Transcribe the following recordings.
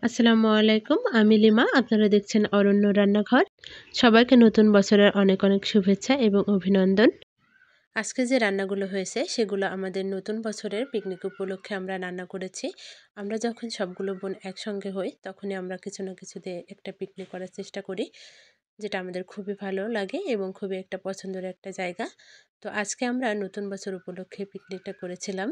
আসসালামু আলাইকুম। আমি লিমা। আপনারা দেখছেন অরণ্য রান্নাঘর। সবাইকে নতুন বছরের অনেক, অনেক শুভেচ্ছা এবং অভিনন্দন। আজকে যে রান্নাগুলো হয়েছে সেগুলো আমাদের নতুন বছরের পিকনিক উপলক্ষে আমরা রান্না করেছি। আমরা যখন সবগুলো বোন একসঙ্গে হই তখনই আমরা কিছু না কিছু দিয়ে একটা পিকনিক করার চেষ্টা করি। যেটা আমাদের খুবই ভালো লাগে এবং খুবই একটা পছন্দের একটা জায়গা। তো আজকে আমরা নতুন বছর উপলক্ষে পিকনিকটা করেছিলাম।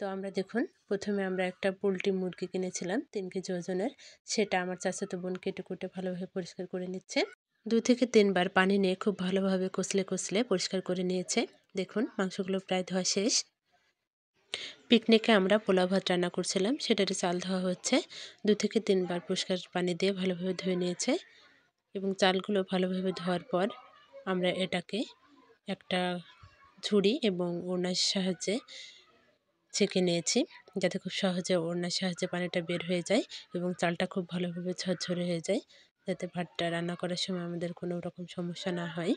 তো আমরা দেখুন, প্রথমে আমরা একটা পোল্ট্রি মুরগি কিনেছিলাম ৩ কেজি ওজনের। সেটা আমার চাচাতো বোন কেটে কুটে ভালোভাবে পরিষ্কার করে নিচ্ছে। ২ থেকে ৩ বার পানি নিয়ে খুব ভালোভাবে কষলে, কষলে পরিষ্কার করে নিয়েছে। দেখুন মাংসগুলো প্রায় ধোয়া শেষ। পিকনিকে আমরা পোলাও ভাত রান্না করছিলাম, সেটারই চাল ধোয়া হচ্ছে। ২ থেকে ৩ বার পরিষ্কার পানি দিয়ে ভালোভাবে ধুয়ে নিয়েছে এবং চালগুলো ভালোভাবে ধোয়ার পর আমরা এটাকে একটা ঝুড়ি এবং ওড়নার সাহায্যে ছেঁকে নিয়েছি, যাতে খুব সহজে ওড়নার সাহায্যে পানিটা বের হয়ে যায় এবং চালটা খুব ভালোভাবে ঝরঝরে হয়ে যায়, যাতে ভাতটা রান্না করার সময় আমাদের কোনো রকম সমস্যা না হয়।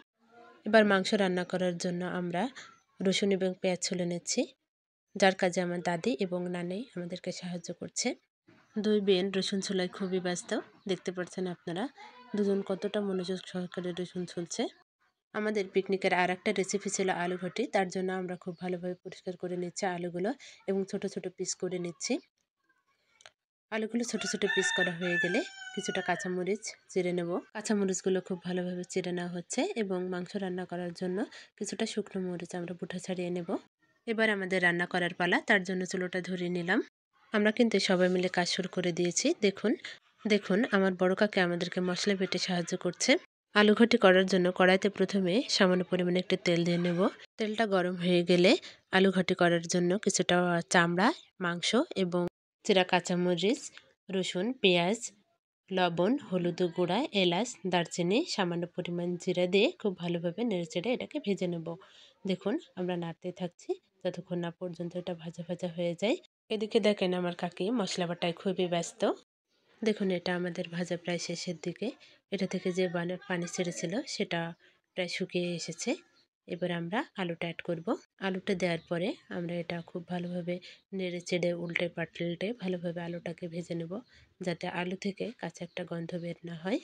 এবার মাংস রান্না করার জন্য আমরা রসুন এবং পেঁয়াজ ছুলে নিচ্ছি, যার কাজে আমার দাদি এবং নানি আমাদেরকে সাহায্য করছে। ২ বোন রসুন ছোলায় খুবই ব্যস্ত। দেখতে পাচ্ছেন আপনারা দুজন কতটা মনোযোগ সহকারে রসুন ছুলছে। আমাদের পিকনিকের আরেকটা রেসিপি ছিল আলু ঘটি। তার জন্য আমরা খুব ভালোভাবে পরিষ্কার করে নিচ্ছি আলুগুলো এবং ছোট, ছোট পিস করে নিচ্ছি। আলুগুলো ছোট, ছোট পিস করা হয়ে গেলে কিছুটা কাঁচামরিচ চিড়ে নেব। কাঁচামরিচগুলো খুব ভালোভাবে চিড়ে নেওয়া হচ্ছে এবং মাংস রান্না করার জন্য কিছুটা শুকনো মরিচ আমরা বুটা ছাড়িয়ে নেব। এবার আমাদের রান্না করার পালা। তার জন্য চুলোটা ধরিয়ে নিলাম। আমরা কিন্তু সবাই মিলে কাজ শুরু করে দিয়েছি। দেখুন, দেখুন আমার বড় কাকি আমাদেরকে মশলা বেটে সাহায্য করছে। আলু ঘটি করার জন্য কড়াইতে প্রথমে সামান্য পরিমাণে একটু তেল দিয়ে নেব। তেলটা গরম হয়ে গেলে আলু ঘটি করার জন্য কিছুটা চামড়া, মাংস এবং চিরা কাঁচামরিচ, রসুন, পেঁয়াজ, লবণ, হলুদ গুঁড়া, এলাচ, দারচিনি, সামান্য পরিমাণ জিরা দিয়ে খুব ভালোভাবে নেড়েচেড়ে এটাকে ভেজে নেব। দেখুন আমরা নাড়তে থাকছি যতক্ষণ না পর্যন্ত এটা ভাজা ভাজা হয়ে যায়। এদিকে দেখেন আমার কাকি মশলা বাটায় খুবই ব্যস্ত। দেখুন এটা আমাদের ভাজা প্রায় শেষের দিকে। এটা থেকে যে পানি ছেড়েছিল সেটা প্রায় শুকিয়ে এসেছে। এবার আমরা আলুটা অ্যাড করব। আলুটা দেওয়ার পরে আমরা এটা খুব ভালোভাবে নেড়ে চেড়ে উল্টে পাল্টে ভালোভাবে আলুটাকে ভেজে নেব, যাতে আলু থেকে কাঁচা একটা গন্ধ বের না হয়।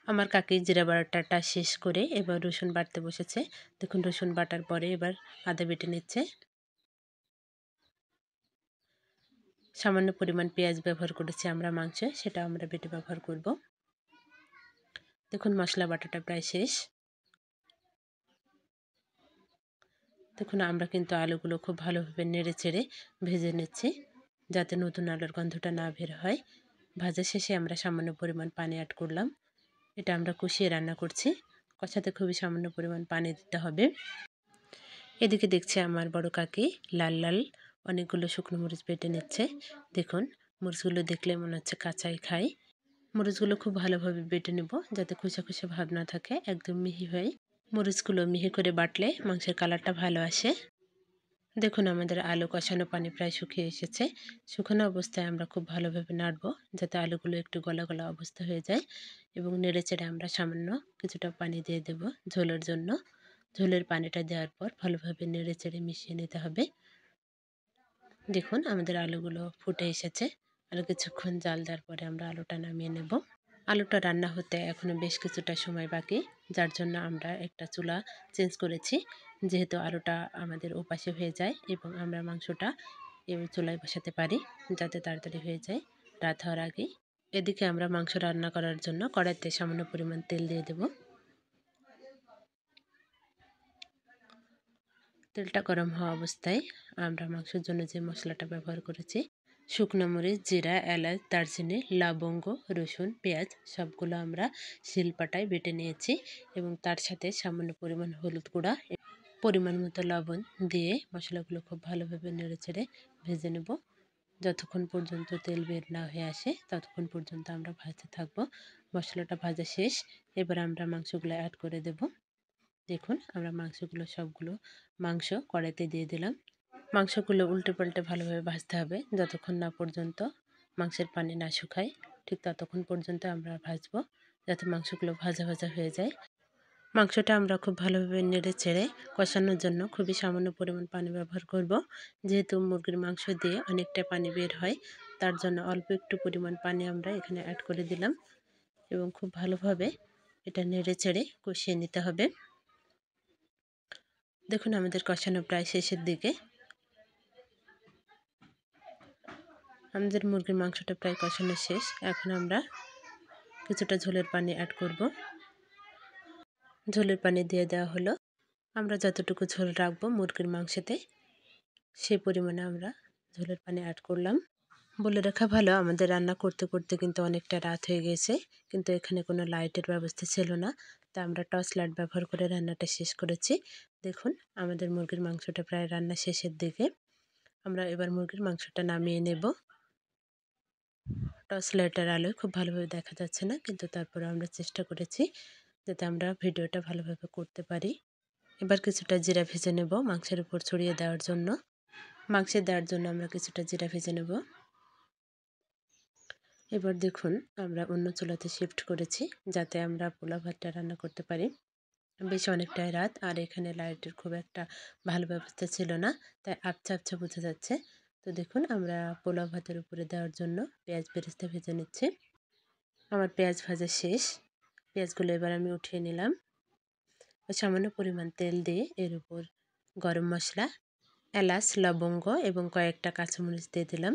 আমার কাকি জিরা বাটাটা শেষ করে এবার রসুন বাটতে বসেছে। দেখুন রসুন বাটার পরে এবার আদা বেটে নিচ্ছে। সামান্য পরিমাণ পেঁয়াজ ব্যবহার করেছি আমরা মাংসে, সেটা আমরা বেটে ব্যবহার করব। দেখুন মশলা বাটাটা প্রায় শেষ। দেখুন আমরা কিন্তু আলুগুলো খুব ভালোভাবে নেড়ে চেড়ে ভেজে নিচ্ছি, যাতে নতুন আলুর গন্ধটা না বের হয়। ভাজা শেষে আমরা সামান্য পরিমাণ পানি অ্যাড করলাম। এটা আমরা কষিয়ে রান্না করছি, কষাতে খুবই সামান্য পরিমাণ পানি দিতে হবে। এদিকে দেখছি আমার বড় কাকি লাল লাল অনেকগুলো শুকনো মরিচ বেটে নিচ্ছে। দেখুন মরিচগুলো দেখলে মনে হচ্ছে কাঁচাই খাই। মরিচগুলো খুব ভালোভাবে বেটে নেব, যাতে খোসা খোসা ভাব না থাকে, একদম মিহি হয়। মরিচগুলো মিহি করে বাটলে মাংসের কালারটা ভালো আসে। দেখুন আমাদের আলু কষানো পানি প্রায় শুকিয়ে এসেছে। শুকনো অবস্থায় আমরা খুব ভালোভাবে নাড়ব, যাতে আলুগুলো একটু গলা গলা অবস্থা হয়ে যায় এবং নেড়ে চেড়ে আমরা সামান্য কিছুটা পানি দিয়ে দেব ঝোলের জন্য। ঝোলের পানিটা দেওয়ার পর ভালোভাবে নেড়ে চেড়ে মিশিয়ে নিতে হবে। দেখুন আমাদের আলুগুলো ফুটে এসেছে। আরও কিছুক্ষণ জাল দেওয়ার পরে আমরা আলুটা নামিয়ে নেব। আলুটা রান্না হতে এখনও বেশ কিছুটা সময় বাকি, যার জন্য আমরা একটা চুলা চেঞ্জ করেছি, যেহেতু আলুটা আমাদের ওপাশে হয়ে যায় এবং আমরা মাংসটা এই চুলায় বসাতে পারি, যাতে তাড়াতাড়ি হয়ে যায় রাত হওয়ার আগেই। এদিকে আমরা মাংস রান্না করার জন্য কড়াইতে সামান্য পরিমাণ তেল দিয়ে দেব। তেলটা গরম হওয়া অবস্থায় আমরা মাংসের জন্য যে মশলাটা ব্যবহার করেছি, শুকনো মরিচ, জিরা, এলাচ, দারচিনি, লবঙ্গ, রসুন, পেঁয়াজ সবগুলো আমরা শিলপাটায় বেটে নিয়েছি এবং তার সাথে সামান্য পরিমাণ হলুদ গুঁড়া, পরিমাণ মতো লবণ দিয়ে মশলাগুলো খুব ভালোভাবে নেড়েচেড়ে ভেজে নেব। যতক্ষণ পর্যন্ত তেল বের না হয়ে আসে ততক্ষণ পর্যন্ত আমরা ভাজতে থাকবো। মশলাটা ভাজা শেষ। এবার আমরা মাংসগুলো অ্যাড করে দেব। দেখুন আমরা সবগুলো মাংস কড়াইতে দিয়ে দিলাম। মাংসগুলো উল্টে পাল্টে ভালোভাবে ভাজতে হবে, যতক্ষণ না পর্যন্ত মাংসের পানি না শুকায় ঠিক ততক্ষণ পর্যন্ত আমরা ভাজবো, যাতে মাংসগুলো ভাজা ভাজা হয়ে যায়। মাংসটা আমরা খুব ভালোভাবে নেড়ে চেড়ে কষানোর জন্য খুবই সামান্য পরিমাণ পানি ব্যবহার করব, যেহেতু মুরগির মাংস দিয়ে অনেকটা পানি বের হয়, তার জন্য অল্প একটু পরিমাণ পানি আমরা এখানে অ্যাড করে দিলাম এবং খুব ভালোভাবে এটা নেড়ে চেড়ে কষিয়ে নিতে হবে। দেখুন আমাদের কষানো প্রায় শেষের দিকে। আমাদের মুরগির মাংসটা প্রায় কষানো শেষ। এখন আমরা কিছুটা ঝোলের পানি অ্যাড করব। ঝোলের পানি দিয়ে দেওয়া হলো। আমরা যতটুকু ঝোল রাখবো মুরগির মাংসেতে সেই পরিমাণে আমরা ঝোলের পানি অ্যাড করলাম। বলে রাখা ভালো, আমাদের রান্না করতে করতে কিন্তু অনেকটা রাত হয়ে গেছে, কিন্তু এখানে কোনো লাইটের ব্যবস্থা ছিল না, তা আমরা টর্চ লাইট ব্যবহার করে রান্নাটা শেষ করেছি। দেখুন আমাদের মুরগির মাংসটা প্রায় রান্না শেষের দিকে। আমরা এবার মুরগির মাংসটা নামিয়ে নেব। টর্চ লাইটের আলোয় খুব ভালোভাবে দেখা যাচ্ছে না, কিন্তু তারপরে আমরা চেষ্টা করেছি যাতে আমরা ভিডিওটা ভালোভাবে করতে পারি। এবার কিছুটা জিরা ভেজে নেব মাংসের উপর ছড়িয়ে দেওয়ার জন্য। মাংসে দেওয়ার জন্য আমরা কিছুটা জিরা ভেজে নেব। এবার দেখুন আমরা অন্য চুলাতে শিফট করেছি যাতে আমরা পোলাও ভাতটা রান্না করতে পারি। বেশ অনেকটাই রাত, আর এখানে লাইটের খুব একটা ভালো ব্যবস্থা ছিল না, তাই আবছা আবছা বোঝা যাচ্ছে। তো দেখুন আমরা পোলাও ভাতের উপরে দেওয়ার জন্য পেঁয়াজ বেরেস্তা ভেজে নিচ্ছি। আমার পেঁয়াজ ভাজা শেষ। পেঁয়াজগুলো এবার আমি উঠিয়ে নিলাম। সামান্য পরিমাণ তেল দিয়ে এর উপর গরম মশলা, এলাচ, লবঙ্গ এবং কয়েকটা কাঁচামরিচ দিয়ে দিলাম।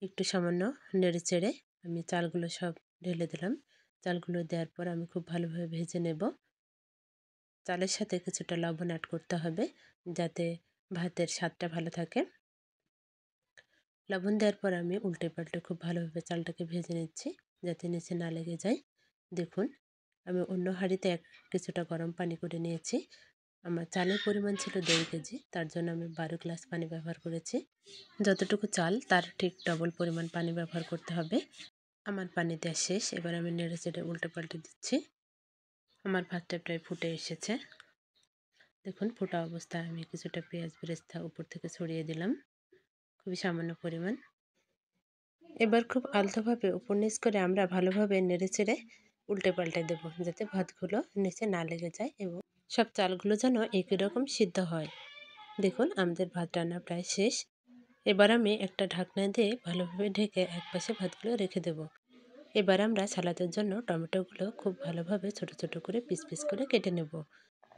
একটু সামান্য নেড়ে চেড়ে আমি চালগুলো সব ঢেলে দিলাম। চালগুলো দেওয়ার পর আমি খুব ভালোভাবে ভেজে নেব। চালের সাথে কিছুটা লবণ অ্যাড করতে হবে যাতে ভাতের স্বাদটা ভালো থাকে। লবণ দেওয়ার পর আমি উল্টে পাল্টে খুব ভালোভাবে চালটাকে ভেজে নিচ্ছি যাতে নিচে না লেগে যায়। দেখুন আমি অন্য হাঁড়িতে কিছুটা গরম পানি করে নিয়েছি। আমার চালের পরিমাণ ছিল 1.5 কেজি, তার জন্য আমি 12 গ্লাস পানি ব্যবহার করেছি। যতটুকু চাল তার ঠিক ডবল পরিমাণ পানি ব্যবহার করতে হবে। আমার পানি দেওয়া শেষ। এবার আমি নেড়ে চেড়ে উল্টে পাল্টে দিচ্ছি। আমার ভাতটা প্রায় ফুটে এসেছে। দেখুন ফোটা অবস্থায় আমি কিছুটা পেঁয়াজ বেরেস্তা উপর থেকে ছড়িয়ে দিলাম, খুবই সামান্য পরিমাণ। এবার খুব আলতোভাবে উপর নিচ করে আমরা ভালোভাবে নেড়ে চেড়ে উল্টে পাল্টে দেবো যাতে ভাতগুলো নিচে না লেগে যায় এবং সব চালগুলো যেন একই রকম সিদ্ধ হয়। দেখুন আমাদের ভাত রান্না প্রায় শেষ। এবার আমি একটা ঢাকনা দিয়ে ভালোভাবে ঢেকে একপাশে ভাতগুলো রেখে দেব। এবার আমরা সালাদের জন্য টমেটোগুলো খুব ভালোভাবে ছোট ছোট করে পিস পিস করে কেটে নেব।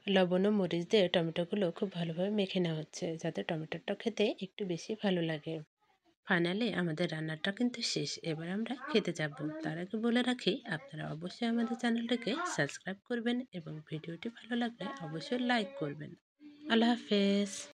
লবণ ও মরিচ দিয়ে টমেটোগুলো খুব ভালোভাবে মেখে নেওয়া হচ্ছে যাতে টমেটোটা খেতে একটু বেশি ভালো লাগে। ফাইনালি আমাদের রান্নাটা কিন্তু শেষ। এবার আমরা খেতে যাব। তার আগে বলে রাখি আপনারা অবশ্যই আমাদের চ্যানেলটাকে সাবস্ক্রাইব করবেন এবং ভিডিওটি ভালো লাগলে অবশ্যই লাইক করবেন। আল্লাহ হাফেজ।